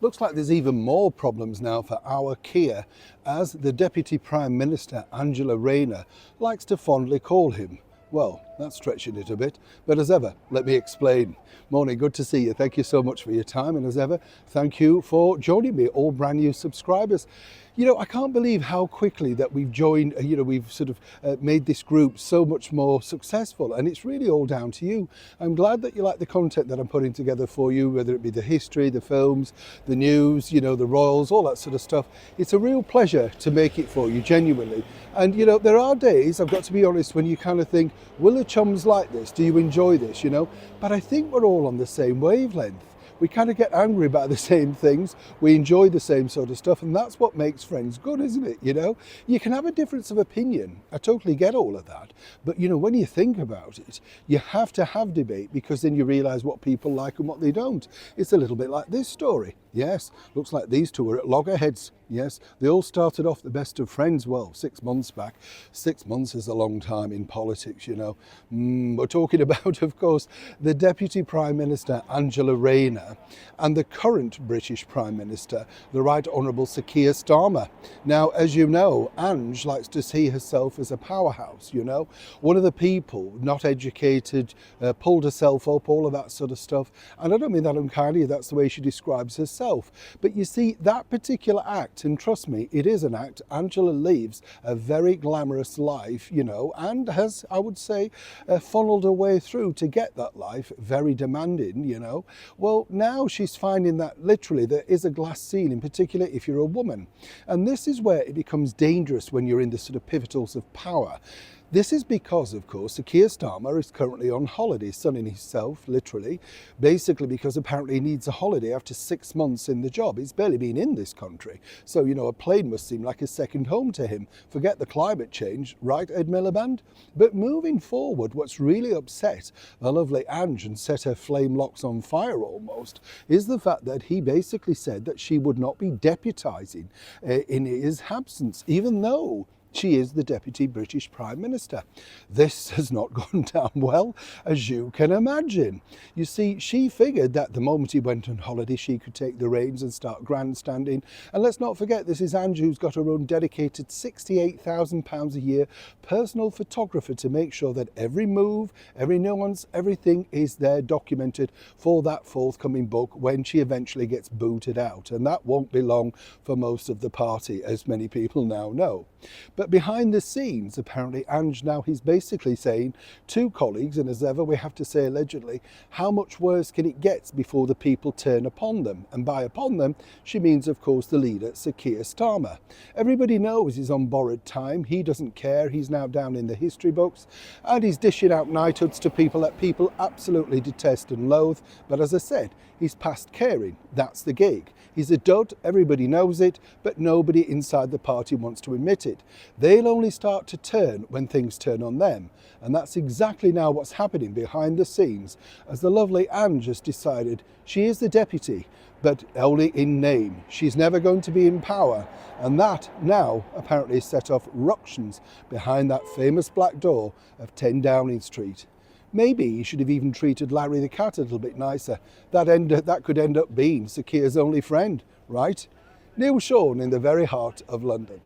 Looks like there's even more problems now for our Keir, as the Deputy Prime Minister, Angela Rayner, likes to fondly call him. Well, that's stretching it a bit, but as ever, let me explain. Morning, good to see you. Thank you so much for your time, and as ever, thank you for joining me, all brand new subscribers. You know, I can't believe how quickly that we've joined, we've sort of made this group so much more successful, and it's really all down to you. I'm glad that you like the content that I'm putting together for you, whether it be the history, the films, the news, the royals, all that sort of stuff. It's a real pleasure to make it for you, genuinely. And, there are days, I've got to be honest, when you kind of think, will the chums like this? Do you enjoy this, But I think we're all on the same wavelength. We kind of get angry about the same things. We enjoy the same sort of stuff, and that's what makes friends good, isn't it? You can have a difference of opinion. I totally get all of that. But, when you think about it, you have to have debate, because then you realise what people like and what they don't. It's a little bit like this story. Yes, looks like these two are at loggerheads. Yes, they all started off the best of friends, well, 6 months back. 6 months is a long time in politics, We're talking about, of course, the Deputy Prime Minister, Angela Rayner, and the current British Prime Minister, the Right Honourable Sir Keir Starmer. Now, as you know, Ange likes to see herself as a powerhouse, One of the people, not educated, pulled herself up, all of that sort of stuff. And I don't mean that unkindly, that's the way she describes herself. But you see, that particular act, and trust me, it is an act. Angela lives a very glamorous life, and has, I would say, funneled her way through to get that life, very demanding, Well, now she's finding that literally there is a glass ceiling, particularly if you're a woman. And this is where it becomes dangerous when you're in the sort of pivotals of power. This is because, of course, Sir Keir Starmer is currently on holiday, sunning himself, literally, basically because apparently he needs a holiday after 6 months in the job. He's barely been in this country. So, a plane must seem like a second home to him. Forget the climate change, right, Ed Miliband? But moving forward, what's really upset the lovely Ange and set her flame locks on fire almost, is the fact that he basically said that she would not be deputising in his absence, even though she is the Deputy British Prime Minister. This has not gone down well, as you can imagine. You see, she figured that the moment he went on holiday, she could take the reins and start grandstanding. And let's not forget, this is Ange, who's got her own dedicated £68,000 a year personal photographer to make sure that every move, every nuance, everything is there documented for that forthcoming book when she eventually gets booted out. And that won't be long for most of the party, as many people now know. But behind the scenes, apparently, Ange now, he's basically saying to colleagues, and as ever we have to say allegedly, how much worse can it get before the people turn upon them? And by upon them, she means, of course, the leader, Sir Keir Starmer. Everybody knows he's on borrowed time. He doesn't care. He's now down in the history books, and he's dishing out knighthoods to people that people absolutely detest and loathe. But as I said, he's past caring. That's the gig. He's a dud, everybody knows it, but nobody inside the party wants to admit it. They'll only start to turn when things turn on them. And that's exactly now what's happening behind the scenes, as the lovely Ange has decided she is the deputy, but only in name. She's never going to be in power. And that now apparently set off ructions behind that famous black door of 10 Downing Street. Maybe he should have even treated Larry the cat a little bit nicer. That could end up being Sir Keir's only friend, right? Neil Sean in the very heart of London.